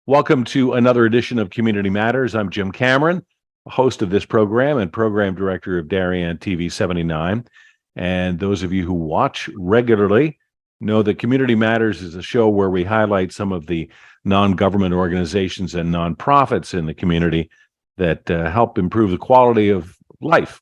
Welcome to another edition of Community Matters. I'm Jim Cameron, host of this program and program director of Darien TV 79. And those of you who watch regularly know that Community Matters is a show where we highlight some of the non-government organizations and nonprofits in the community that help improve the quality of life,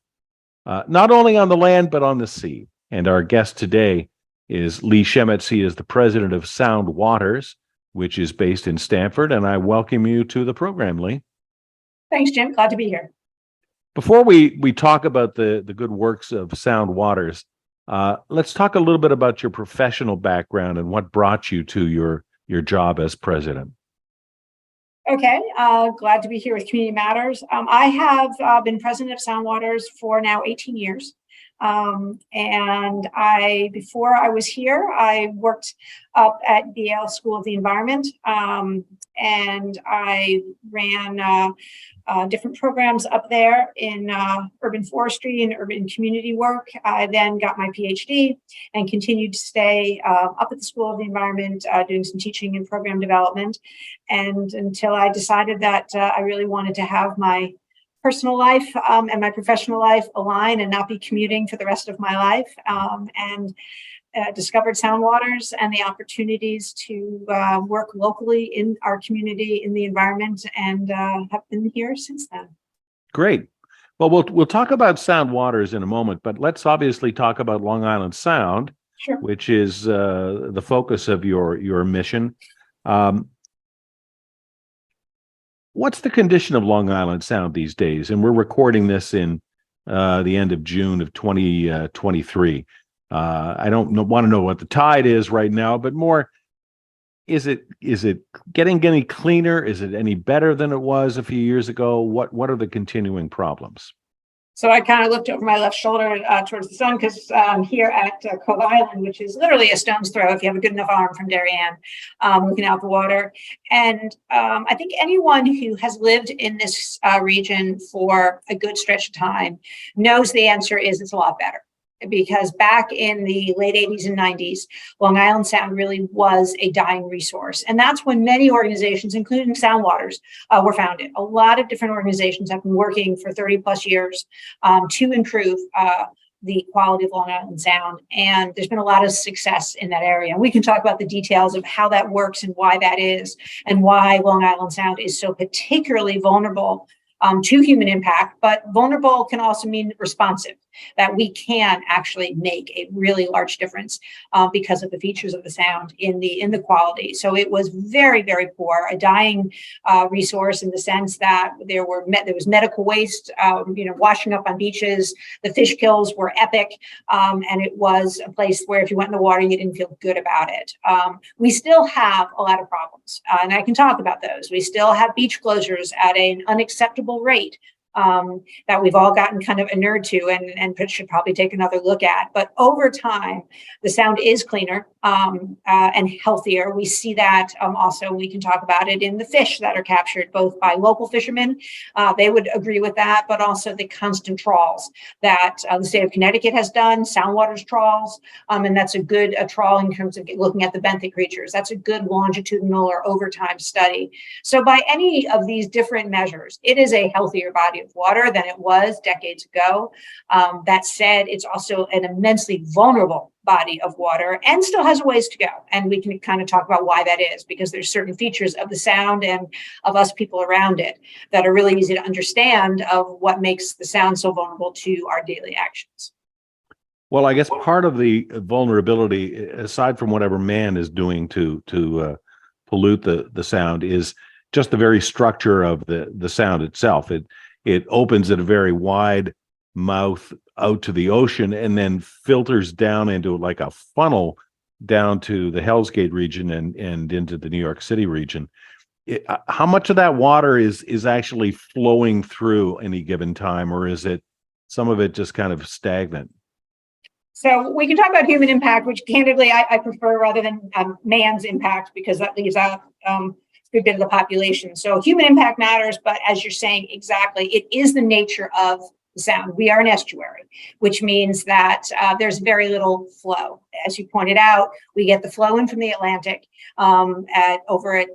not only on the land, but on the sea. And our guest today is Lee Shemetz. He is the president of Soundwaters, which is based in Stamford, and I welcome you to the program, Lee. Thanks, Jim. Glad to be here. Before we talk about the good works of Soundwaters, let's talk a little bit about your professional background and what brought you to your job as president. Okay, glad to be here with Community Matters. I have been president of Soundwaters for now 18 years. And before I was here, I worked up at the Yale School of the Environment, and I ran different programs up there in urban forestry and urban community work. I then got my PhD and continued to stay up at the School of the Environment, doing some teaching and program development, and until I decided that I really wanted to have my personal life and my professional life align and not be commuting for the rest of my life, and discovered Soundwaters and the opportunities to work locally in our community, in the environment, and have been here since then. Great. Well, we'll talk about Soundwaters in a moment, but let's obviously talk about Long Island Sound, sure, which is the focus of your mission. What's the condition of Long Island Sound these days? And we're recording this in the end of June of 2023. I don't want to know what the tide is right now, but more, is it getting any cleaner? Is it any better than it was a few years ago? What are the continuing problems? So I kind of looked over my left shoulder towards the sun, because here at Cove Island, which is literally a stone's throw if you have a good enough arm from Darien, looking out the water. And I think anyone who has lived in this region for a good stretch of time knows the answer is it's a lot better. Because back in the late 80s and 90s, Long Island Sound really was a dying resource. And that's when many organizations, including Soundwaters, were founded. A lot of different organizations have been working for 30 plus years to improve the quality of Long Island Sound. And there's been a lot of success in that area. And we can talk about the details of how that works and why that is, and why Long Island Sound is so particularly vulnerable to human impact. But vulnerable can also mean responsive, that we can actually make a really large difference because of the features of the sound in the quality. So it was very, very poor, a dying resource in the sense that there was medical waste, washing up on beaches. The fish kills were epic, and it was a place where if you went in the water, you didn't feel good about it. We still have a lot of problems, and I can talk about those. We still have beach closures at an unacceptable rate. That we've all gotten kind of inured to and should probably take another look at. But over time, the sound is cleaner and healthier. We see that also, we can talk about it in the fish that are captured, both by local fishermen, they would agree with that, but also the constant trawls that the state of Connecticut has done, Soundwaters trawls, and that's a good trawl in terms of looking at the benthic creatures. That's a good longitudinal or overtime study. So by any of these different measures, it is a healthier body of water than it was decades ago. That said, it's also an immensely vulnerable body of water and still has a ways to go. And we can kind of talk about why that is, because there's certain features of the sound and of us people around it that are really easy to understand of what makes the sound so vulnerable to our daily actions. Well, I guess part of the vulnerability, aside from whatever man is doing to pollute the sound, is just the very structure of the sound itself. It opens at a very wide mouth out to the ocean and then filters down into like a funnel down to the Hell's Gate region and into the New York City region. How much of that water is actually flowing through any given time, or is it some of it just kind of stagnant? So we can talk about human impact, which candidly I prefer rather than man's impact, because that leaves out a good bit of the population. So human impact matters, but as you're saying exactly, it is the nature of the Sound. We are an estuary, which means that there's very little flow. As you pointed out, we get the flow in from the Atlantic over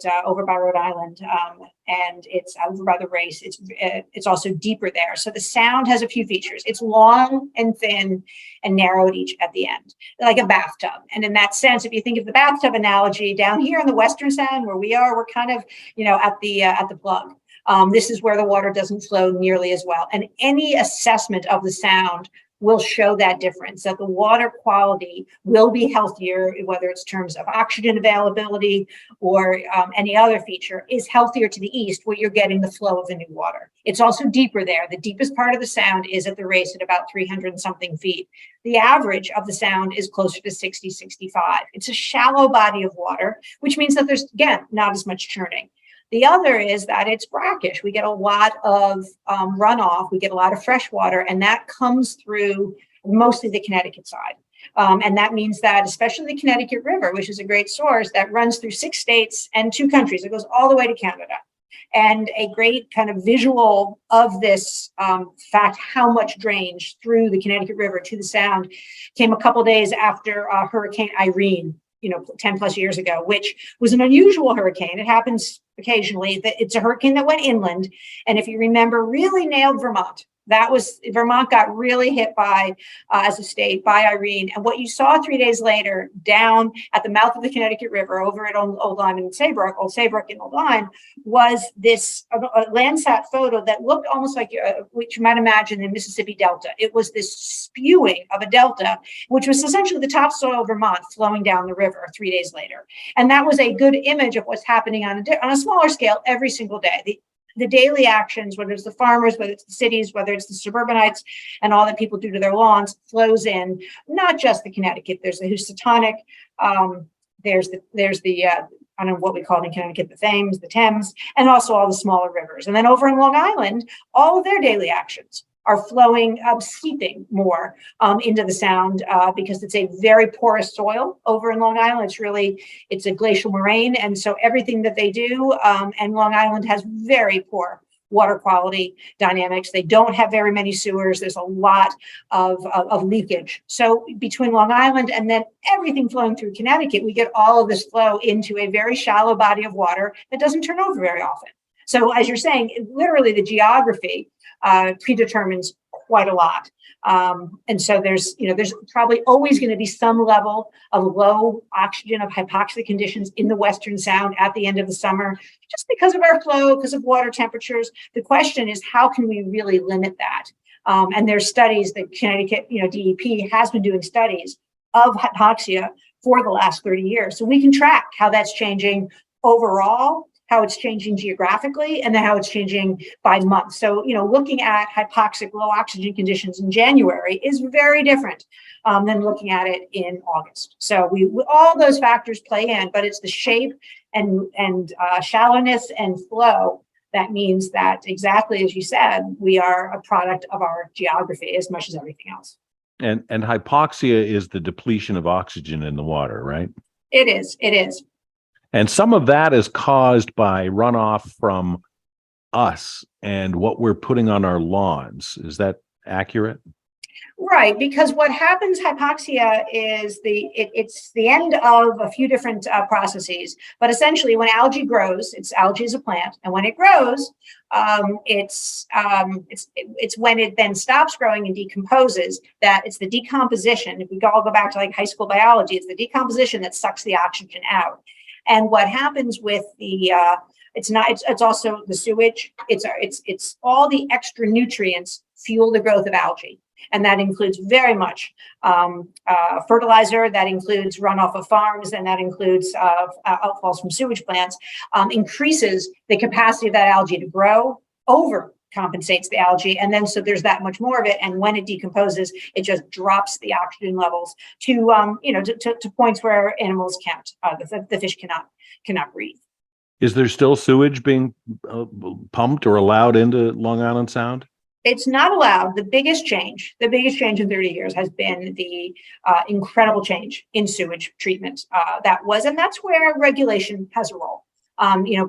by Rhode Island, and it's over by the Race. It's also deeper there. So the Sound has a few features. It's long and thin and narrow at the end, like a bathtub. And in that sense, if you think of the bathtub analogy, down here in the Western Sound where we are, we're kind of, at the plug. This is where the water doesn't flow nearly as well. And any assessment of the Sound will show that difference, that the water quality will be healthier, whether it's terms of oxygen availability or any other feature, is healthier to the east where you're getting the flow of the new water. It's also deeper there. The deepest part of the Sound is at the Race at about 300 and something feet. The average of the Sound is closer to 60, 65. It's a shallow body of water, which means that there's, again, not as much churning. The other is that it's brackish. We get a lot of runoff. We get a lot of fresh water, and that comes through mostly the Connecticut side. And that means that especially the Connecticut River, which is a great source that runs through 6 states and 2 countries, it goes all the way to Canada. And a great kind of visual of this fact, how much drains through the Connecticut River to the Sound, came a couple days after Hurricane Irene, 10 plus years ago, which was an unusual hurricane. It happens occasionally. It's a hurricane that went inland. And if you remember, really nailed Vermont. Vermont got really hit by, as a state, by Irene. And what you saw 3 days later down at the mouth of the Connecticut River over at Old Lyme and Old Saybrook and Old Lyme was this Landsat photo that looked almost like what you might imagine the Mississippi Delta. It was this spewing of a delta, which was essentially the topsoil of Vermont flowing down the river 3 days later. And that was a good image of what's happening on a smaller scale every single day. The daily actions, whether it's the farmers, whether it's the cities, whether it's the suburbanites, and all that people do to their lawns, flows in not just the Connecticut. There's the Housatonic. There's the I don't know what we call it in Connecticut, the Thames, and also all the smaller rivers. And then over in Long Island, all of their daily actions are flowing, seeping more into the Sound because it's a very porous soil over in Long Island. It's a glacial moraine. And so everything that they do, and Long Island has very poor water quality dynamics. They don't have very many sewers. There's a lot of leakage. So between Long Island and then everything flowing through Connecticut, we get all of this flow into a very shallow body of water that doesn't turn over very often. So as you're saying, literally the geography predetermines quite a lot. And so there's probably always going to be some level of low oxygen, of hypoxic conditions in the Western Sound at the end of the summer, just because of our flow, because of water temperatures. The question is, how can we really limit that? And there's studies that Connecticut, DEP has been doing studies of hypoxia for the last 30 years. So we can track how that's changing overall, how it's changing geographically, and then how it's changing by month. So, looking at hypoxic low oxygen conditions in January is very different than looking at it in August. So all those factors play in, but it's the shape and shallowness and flow that means that, exactly as you said, we are a product of our geography as much as everything else. And hypoxia is the depletion of oxygen in the water, right? It is. And some of that is caused by runoff from us and what we're putting on our lawns. Is that accurate? Right, because what happens, hypoxia is it's the end of a few different processes. But essentially, when algae grows, algae is a plant, and when it grows, it's when it then stops growing and decomposes that it's the decomposition. If we all go back to like high school biology, it's the decomposition that sucks the oxygen out. And what happens with it's also the sewage. It's all the extra nutrients fuel the growth of algae. And that includes very much fertilizer, that includes runoff of farms, and that includes outfalls from sewage plants, increases the capacity of that algae to grow, overcompensates the algae, and then so there's that much more of it. And when it decomposes, it just drops the oxygen levels to points where animals can't, the fish cannot breathe. Is there still sewage being pumped or allowed into Long Island Sound? It's not allowed. The biggest change in 30 years has been the incredible change in sewage treatment. And that's where regulation has a role.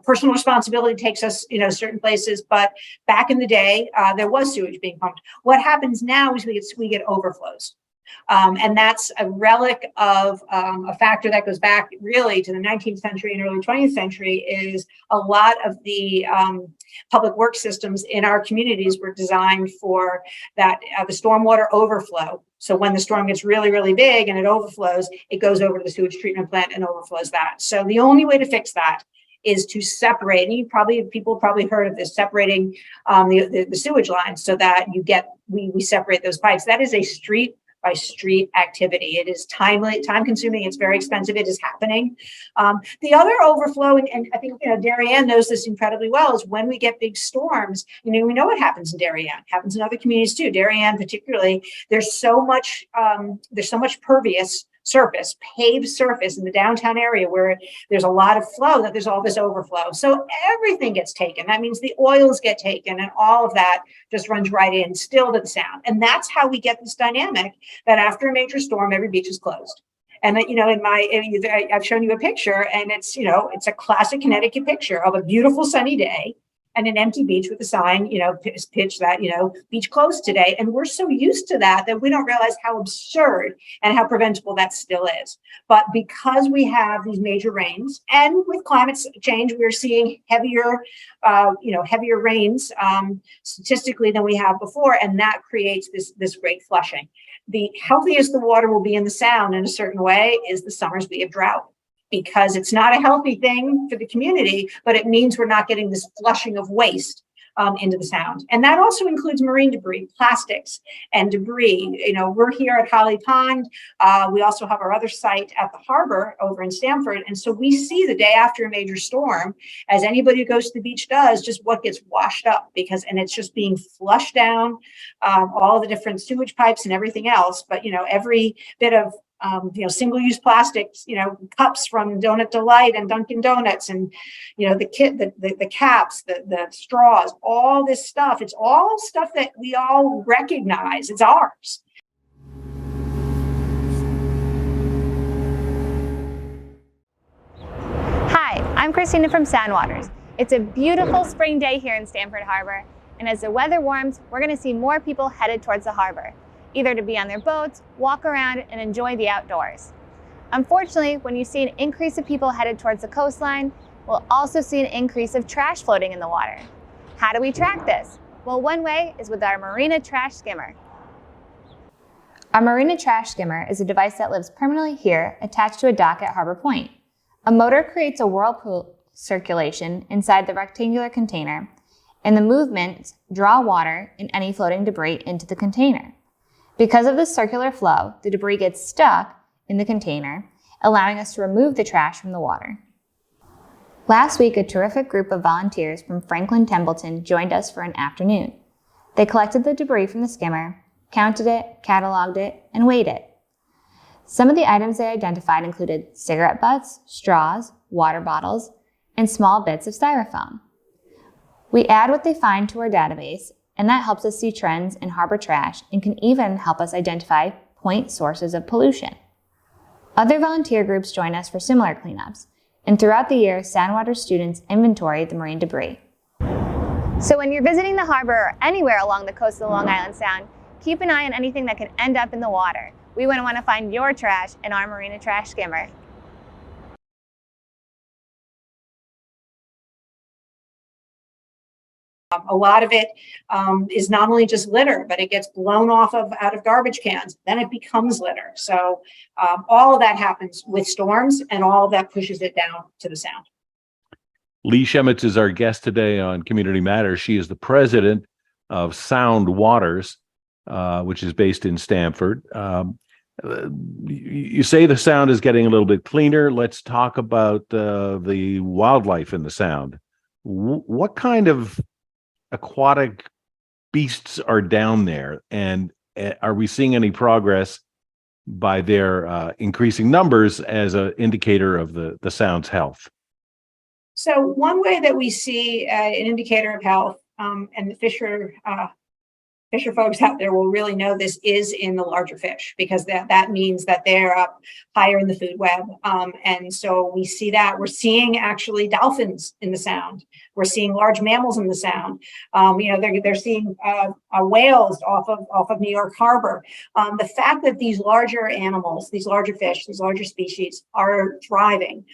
Personal responsibility takes us, certain places, but back in the day, there was sewage being pumped. What happens now is we get overflows. And that's a relic of a factor that goes back really to the 19th century and early 20th century. Is a lot of the public works systems in our communities were designed for that, the stormwater overflow. So when the storm gets really, really big and it overflows, it goes over to the sewage treatment plant and overflows that. So the only way to fix that is to separate, and people probably heard of this, separating the sewage lines so that we separate those pipes. That is a street by street activity. It is time consuming. It's very expensive. It is happening. The other overflow, and I think Darien knows this incredibly well, is when we get big storms. We know what happens in Darien. It happens in other communities too. Darien, particularly, there's so much pervious surface, paved surface in the downtown area where there's a lot of flow, that there's all this overflow. So everything gets taken. That means the oils get taken, and all of that just runs right in still to the sound. And that's how we get this dynamic that after a major storm, every beach is closed. And I've shown you a picture, and it's a classic Connecticut picture of a beautiful sunny day and an empty beach with a sign, pitch that, beach closed today. And we're so used to that we don't realize how absurd and how preventable that still is. But because we have these major rains, and with climate change, we're seeing heavier rains statistically than we have before. And that creates this great flushing. The healthiest the water will be in the Sound in a certain way is the summers we have drought, because it's not a healthy thing for the community, but it means we're not getting this flushing of waste into the Sound. And that also includes marine debris, plastics and debris. We're here at Holly Pond. We also have our other site at the harbor over in Stamford. And so we see the day after a major storm, as anybody who goes to the beach does, just what gets washed up, and it's just being flushed down, all the different sewage pipes and everything else. But, every bit of single-use plastics, cups from Donut Delight and Dunkin' Donuts, and the caps, the straws, all this stuff. It's all stuff that we all recognize. It's ours. Hi, I'm Christina from Soundwaters. It's a beautiful spring day here in Stamford Harbor, and as the weather warms, we're going to see more people headed towards the harbor, either to be on their boats, walk around, and enjoy the outdoors. Unfortunately, when you see an increase of people headed towards the coastline, we'll also see an increase of trash floating in the water. How do we track this? Well, one way is with our Marina Trash Skimmer. Our Marina Trash Skimmer is a device that lives permanently here, attached to a dock at Harbor Point. A motor creates a whirlpool circulation inside the rectangular container, and the movements draw water and any floating debris into the container. Because of this circular flow, the debris gets stuck in the container, allowing us to remove the trash from the water. Last week, a terrific group of volunteers from Franklin Templeton joined us for an afternoon. They collected the debris from the skimmer, counted it, cataloged it, and weighed it. Some of the items they identified included cigarette butts, straws, water bottles, and small bits of styrofoam. We add what they find to our database, and that helps us see trends in harbor trash and can even help us identify point sources of pollution. Other volunteer groups join us for similar cleanups, and throughout the year, Soundwaters students inventory the marine debris. So when you're visiting the harbor or anywhere along the coast of the Long Island Sound, keep an eye on anything that can end up in the water. We wouldn't want to find your trash in our Marina Trash Skimmer. A lot of it is not only just litter, but it gets blown out of garbage cans. Then it becomes litter. So all of that happens with storms, and all of that pushes it down to the Sound. Lee Shemitz is our guest today on Community Matters. She is the president of Soundwaters, which is based in Stamford. You say the Sound is getting a little bit cleaner. Let's talk about the wildlife in the Sound. What kind of aquatic beasts are down there, and are we seeing any progress by their increasing numbers as an indicator of the Sound's health? So one way that we see an indicator of health, and the fish are fisher folks out there will really know this is in the larger fish, because that means that they're up higher in the food web. And so we see that. We're seeing actually dolphins in the Sound. We're seeing large mammals in the Sound. They're seeing whales off of New York Harbor. The fact that these larger animals, these larger fish, these larger species are thriving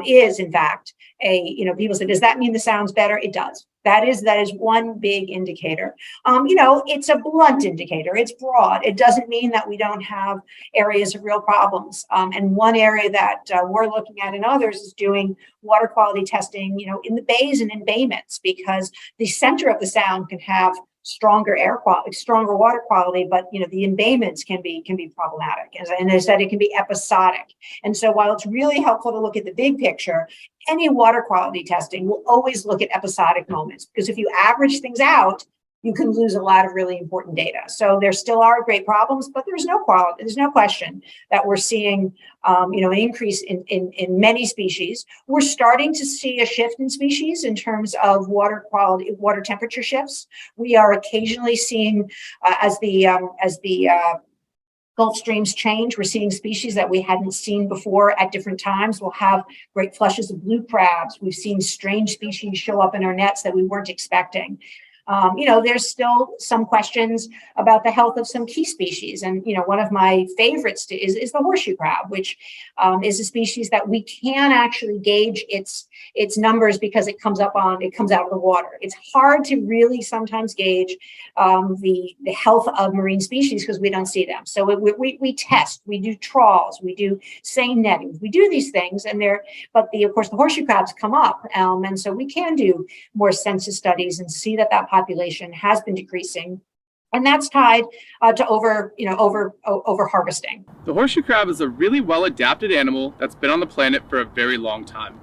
is in fact people say, does that mean the Sound's better? It does. That is one big indicator. It's a blunt indicator. It's broad. It doesn't mean that we don't have areas of real problems. And one area that we're looking at, and others, is doing water quality testing, in the bays and embayments, because the center of the Sound can have stronger air quality, stronger water quality, but the embayments can be problematic, and as I said, it can be episodic. And so while it's really helpful to look at the big picture, any water quality testing will always look at episodic moments, because if you average things out, you can lose a lot of really important data. So there still are great problems, but there's no question that we're seeing an increase in many species. We're starting to see a shift in species in terms of water quality, water temperature shifts. We are occasionally seeing as the Gulf streams change, we're seeing species that we hadn't seen before at different times. We'll have great flushes of blue crabs. We've seen strange species show up in our nets that we weren't expecting. There's still some questions about the health of some key species. And, one of my favorites is the horseshoe crab, which is a species that we can actually gauge its numbers because it comes out of the water. It's hard to really sometimes gauge the health of marine species because we don't see them. So we test, we do trawls, we do seine netting, we do these things, but of course the horseshoe crabs come up, and so we can do more census studies and see that population has been decreasing, and that's tied to over harvesting. The horseshoe crab is a really well adapted animal that's been on the planet for a very long time.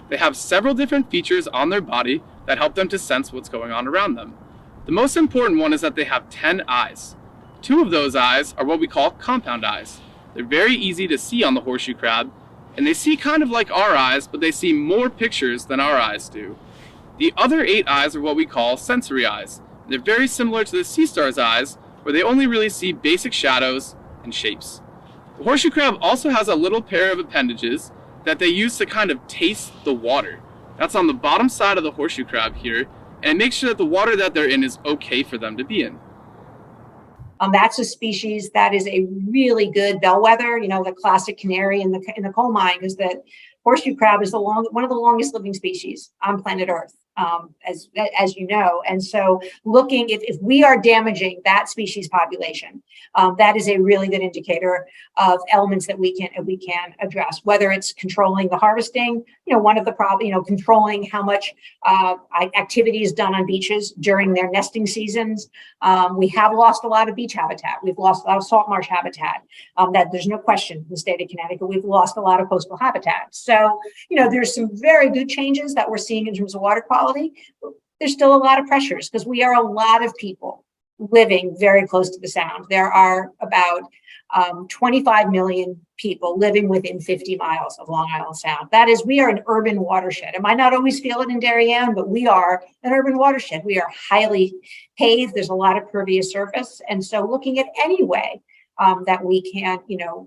They have several different features on their body that help them to sense what's going on around them. The most important one is that they have 10 eyes. 2 of those eyes are what we call compound eyes. They're very easy to see on the horseshoe crab, and they see kind of like our eyes, but they see more pictures than our eyes do. The other 8 eyes are what we call sensory eyes. They're very similar to the sea star's eyes, where they only really see basic shadows and shapes. The horseshoe crab also has a little pair of appendages that they use to kind of taste the water. That's on the bottom side of the horseshoe crab here, and it makes sure that the water that they're in is okay for them to be in. That's a species that is a really good bellwether. The classic canary in the coal mine is that horseshoe crab is one of the longest living species on planet Earth. As you know, and so looking if we are damaging that species population, that is a really good indicator of elements that we can address. Whether it's controlling the harvesting, one of the controlling how much activity is done on beaches during their nesting seasons. We have lost a lot of beach habitat. We've lost a lot of salt marsh habitat. That there's no question in the state of Connecticut, we've lost a lot of coastal habitat. So there's some very good changes that we're seeing in terms of water quality. There's still a lot of pressures because we are a lot of people living very close to the Sound. There are about 25 million people living within 50 miles of Long Island Sound. We are an urban watershed. It might not always feel it in Darien, but we are an urban watershed. We are highly paved. There's a lot of pervious surface. And so looking at any way that we can,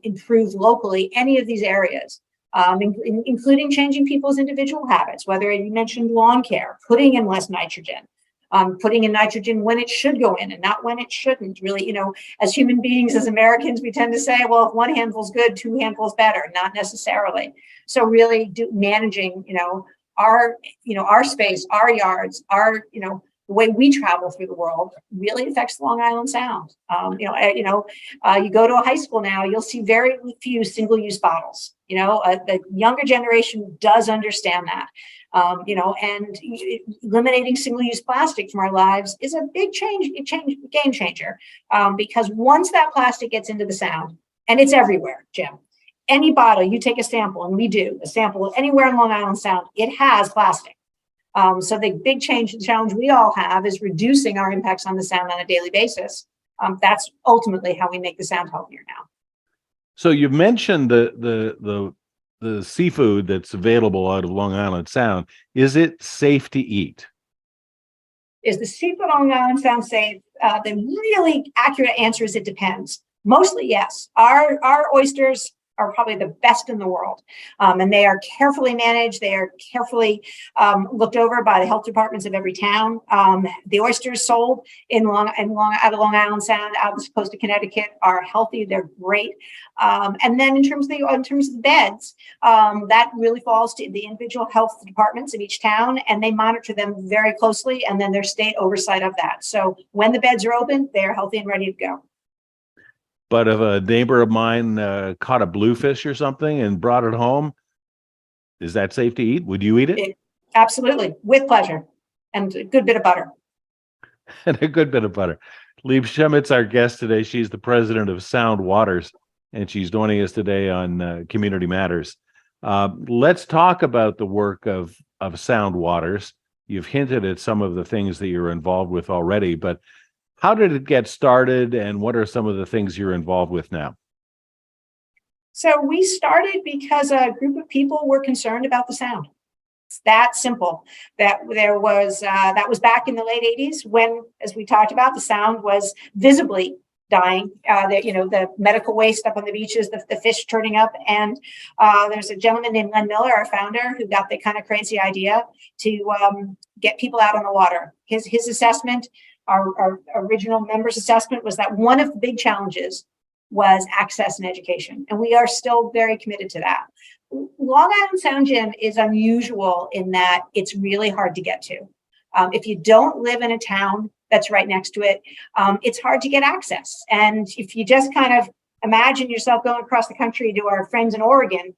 improve locally any of these areas, including changing people's individual habits, whether you mentioned lawn care, putting in less nitrogen, putting in nitrogen when it should go in and not when it shouldn't. Really, as human beings, as Americans, we tend to say, well, if 1 handful's good, 2 handfuls better, not necessarily. So really managing, our space, our yards, the way we travel through the world really affects the Long Island Sound. You go to a high school now, you'll see very few single-use bottles. The younger generation does understand that. And eliminating single-use plastic from our lives is a big game changer. Because once that plastic gets into the Sound, and it's everywhere, Jim, any bottle, you take a sample, and we do a sample anywhere in Long Island Sound, it has plastic. So the big challenge we all have is reducing our impacts on the Sound on a daily basis. That's ultimately how we make the Sound healthier now. So you've mentioned the seafood that's available out of Long Island Sound. Is it safe to eat? Is the seafood on Long Island Sound safe? The really accurate answer is it depends. Mostly, yes. Our oysters are probably the best in the world. And they are carefully managed. They are carefully looked over by the health departments of every town. The oysters sold out of Long Island Sound, out of the coast of Connecticut, are healthy. They're great. And then in terms of the beds, that really falls to the individual health departments of each town, and they monitor them very closely, and then there's state oversight of that. So when the beds are open, they're healthy and ready to go. But if a neighbor of mine caught a bluefish or something and brought it home, is that safe to eat? Would you eat it? Absolutely, with pleasure, and a good bit of butter. And a good bit of butter. Lieb Shemit's our guest today. She's the president of Soundwaters, and she's joining us today on Community Matters. Let's talk about the work of Soundwaters. You've hinted at some of the things that you're involved with already, but how did it get started, and what are some of the things you're involved with now? So we started because a group of people were concerned about the sound. It's that simple. That was back in the late 80s when, as we talked about, the sound was visibly dying. The medical waste up on the beaches, the fish turning up, and there's a gentleman named Len Miller, our founder, who got the kind of crazy idea to get people out on the water. His assessment. Our original members' assessment was that one of the big challenges was access and education, and we are still very committed to that. Long Island Sound Gym is unusual in that it's really hard to get to. If you don't live in a town that's right next to it, it's hard to get access. And if you just kind of imagine yourself going across the country to our friends in Oregon,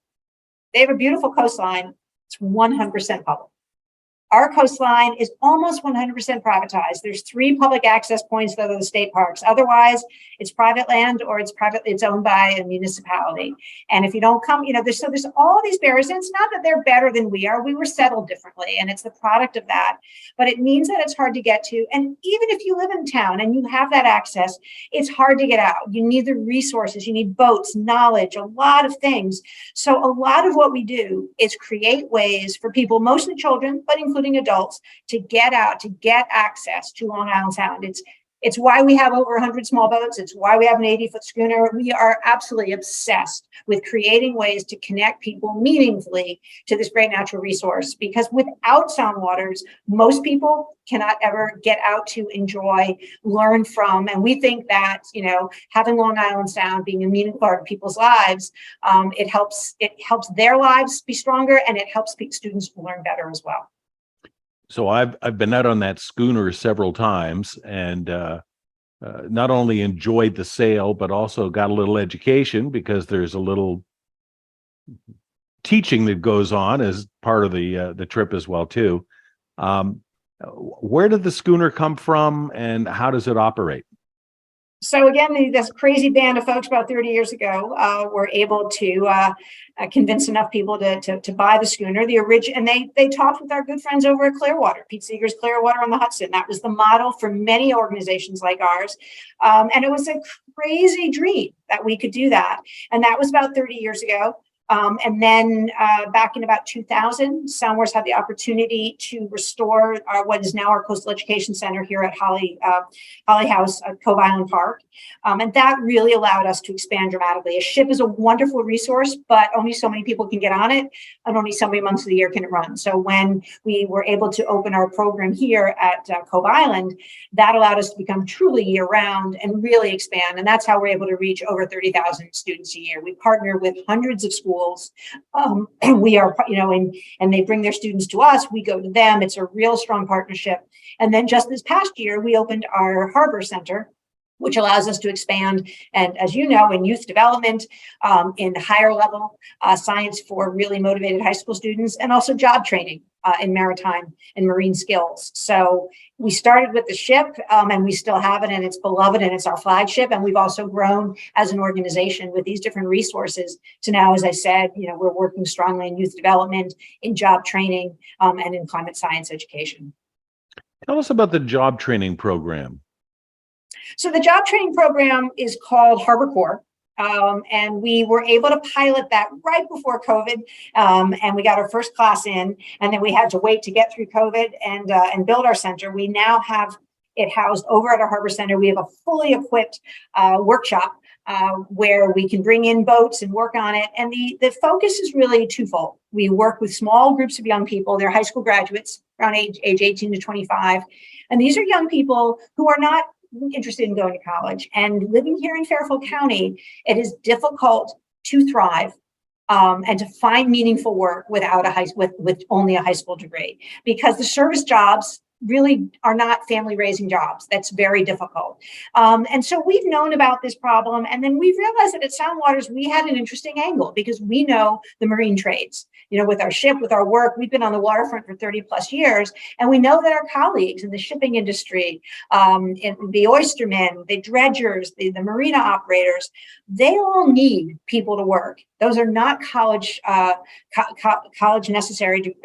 they have a beautiful coastline. It's 100% public. Our coastline is almost 100% privatized. There's 3 public access points that are the state parks. Otherwise, it's private land or it's owned by a municipality. And if you don't come, there's all these barriers. And it's not that they're better than we are. We were settled differently, and it's the product of that. But it means that it's hard to get to. And even if you live in town and you have that access, it's hard to get out. You need the resources. You need boats, knowledge, a lot of things. So a lot of what we do is create ways for people, mostly children, but including adults, to get out, to get access to Long Island Sound. It's why we have over 100 small boats. It's why we have an 80-foot schooner. We are absolutely obsessed with creating ways to connect people meaningfully to this great natural resource, because without Soundwaters, most people cannot ever get out to enjoy, learn from. And we think that, having Long Island Sound being a meaningful part of people's lives, it helps their lives be stronger, and it helps students learn better as well. So I've been out on that schooner several times, and not only enjoyed the sail, but also got a little education, because there's a little teaching that goes on as part of the trip as well too. Where did the schooner come from, and how does it operate? So again, this crazy band of folks about 30 years ago were able to convince enough people to buy the schooner. And they talked with our good friends over at Clearwater, Pete Seeger's Clearwater on the Hudson. That was the model for many organizations like ours. And it was a crazy dream that we could do that. And that was about 30 years ago. And then back in about 2000, Soundwaters had the opportunity to restore what is now our Coastal Education Center here at Holly House at Cove Island Park. And that really allowed us to expand dramatically. A ship is a wonderful resource, but only so many people can get on it, and only so many months of the year can it run. So when we were able to open our program here at Cove Island, that allowed us to become truly year-round and really expand. And that's how we're able to reach over 30,000 students a year. We partner with hundreds of schools. We are, and they bring their students to us. We go to them. It's a real strong partnership. And then just this past year, we opened our Harbor Center, which allows us to expand, and as you know, in youth development, in higher level science for really motivated high school students, and also job training in maritime and marine skills. So we started with the ship, and we still have it, and it's beloved, and it's our flagship. And we've also grown as an organization with these different resources to now, as I said, we're working strongly in youth development, in job training, and in climate science education. Tell us about the job training program. So the job training program is called Harbor Corps. And we were able to pilot that right before COVID, and we got our first class in, and then we had to wait to get through COVID and build our center. We now have it housed over at our Harbor Center. We have a fully equipped workshop where we can bring in boats and work on it. And the focus is really twofold. We work with small groups of young people. They're high school graduates around age 18 to 25. And these are young people who are not interested in going to college. And living here in Fairfield County, it is difficult to thrive and to find meaningful work without with only a high school degree, because the service jobs really are not family raising jobs. That's very difficult. And so we've known about this problem. And then we realized that at Soundwaters, we had an interesting angle because we know the marine trades, with our ship, with our work. We've been on the waterfront for 30 plus years. And we know that our colleagues in the shipping industry, in the oystermen, the dredgers, the marina operators, they all need people to work. Those are not college necessary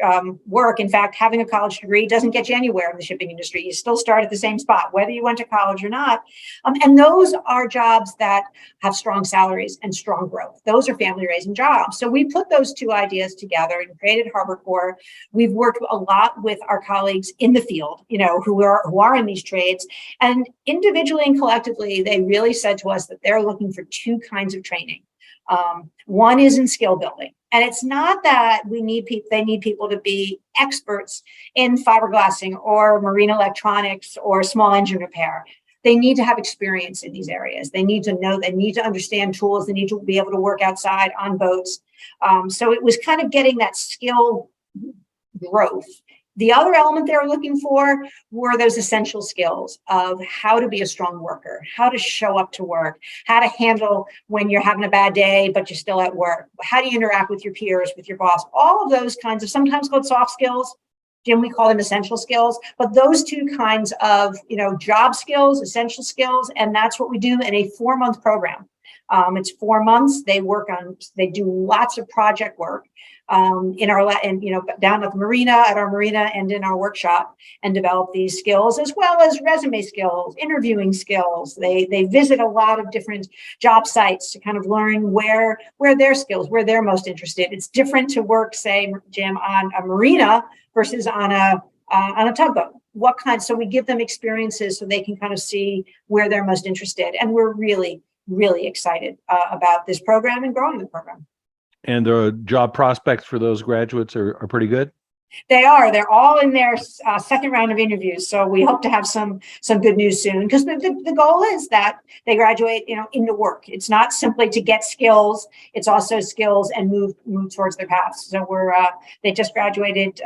work. In fact, having a college degree doesn't get you anywhere in the shipping industry. You still start at the same spot, whether you went to college or not. And those are jobs that have strong salaries and strong growth. Those are family raising jobs. So we put those two ideas together and created Harbor Corps. We've worked a lot with our colleagues in the field, who are in these trades. And individually and collectively, they really said to us that they're looking for two kinds of training. One is in skill building. And it's not that they need people to be experts in fiberglassing or marine electronics or small engine repair. They need to have experience in these areas. They need to know, they need to understand tools. They need to be able to work outside on boats. So it was kind of getting that skill growth. The other element they were looking for were those essential skills of how to be a strong worker, how to show up to work, how to handle when you're having a bad day, but you're still at work. How do you interact with your peers, with your boss? All of those kinds of, sometimes called soft skills. Jim, we call them essential skills, but those two kinds of, job skills, essential skills, and that's what we do in a 4-month program. It's 4 months. They do lots of project work down at the marina, at our marina, and in our workshop, and develop these skills as well as resume skills, interviewing skills. They visit a lot of different job sites to kind of learn where their skills, where they're most interested. It's different to work, say, Jim, on a marina versus on a tugboat. So we give them experiences so they can kind of see where they're most interested. And we're really, really excited about this program and growing the program. And the job prospects for those graduates are pretty good? They are. They're all in their second round of interviews. So we hope to have some good news soon, because the goal is that they graduate, into work. It's not simply to get skills. It's also skills and move towards their paths. So they just graduated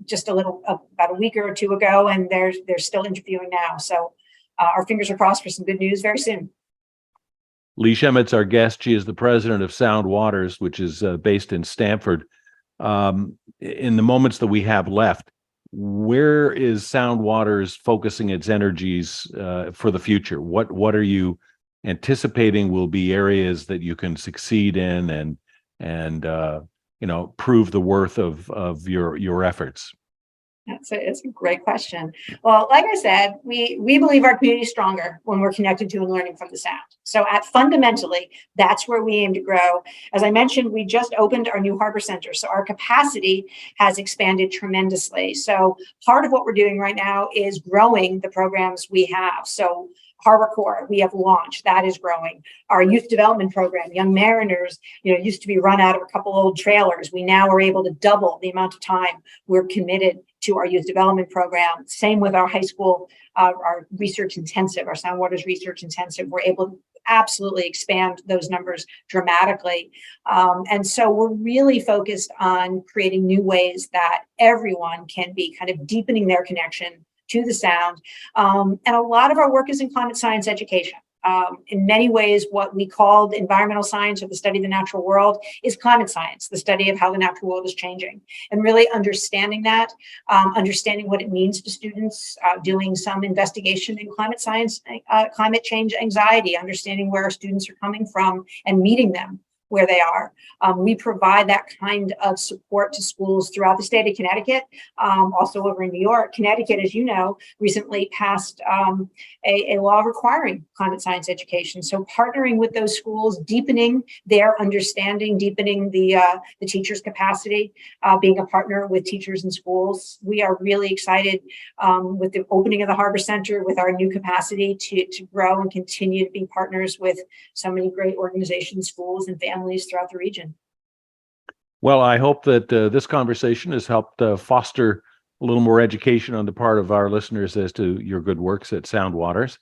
just about a week or two ago, and they're still interviewing now. So our fingers are crossed for some good news very soon. Lee Shemit's our guest. She is the president of Soundwaters, which is based in Stamford. In the moments that we have left, where is Soundwaters focusing its energies for the future? What are you anticipating will be areas that you can succeed in and prove the worth of your efforts? It's a great question. Well, like I said, we believe our community is stronger when we're connected to and learning from the sound. So fundamentally, that's where we aim to grow. As I mentioned, we just opened our new Harbor Center. So our capacity has expanded tremendously. So part of what we're doing right now is growing the programs we have. So Harbor Corps, we have launched, that is growing. Our youth development program, Young Mariners, used to be run out of a couple old trailers. We now are able to double the amount of time we're committed to our youth development program. Same with our high school, our research intensive, our Soundwaters research intensive. We're able to absolutely expand those numbers dramatically. And so we're really focused on creating new ways that everyone can be kind of deepening their connection to the sound. And a lot of our work is in climate science education. In many ways, what we called environmental science, or the study of the natural world, is climate science, the study of how the natural world is changing. And really understanding that, understanding what it means to students, doing some investigation in climate science, climate change anxiety, understanding where our students are coming from and meeting them where they are. We provide that kind of support to schools throughout the state of Connecticut, also over in New York. Connecticut, as you know, recently passed a law requiring climate science education. So partnering with those schools, deepening their understanding, deepening the teachers' capacity, being a partner with teachers and schools. We are really excited with the opening of the Harbor Center, with our new capacity to grow and continue to be partners with so many great organizations, schools, and families throughout the region. Well, I hope that this conversation has helped foster a little more education on the part of our listeners as to your good works at Soundwaters.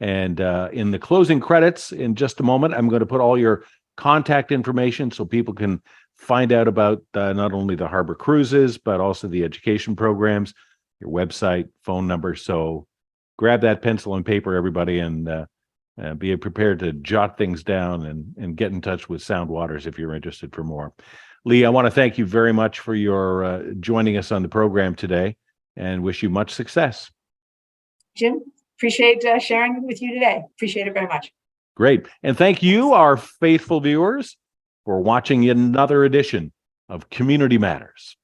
And in the closing credits, in just a moment, I'm going to put all your contact information so people can find out about not only the harbor cruises, but also the education programs, your website, phone number. So grab that pencil and paper, everybody, and be prepared to jot things down and get in touch with Soundwaters if you're interested for more. Lee, I want to thank you very much for your joining us on the program today and wish you much success. Jim, appreciate sharing with you today. Appreciate it very much. Great. And thank you, our faithful viewers, for watching another edition of Community Matters.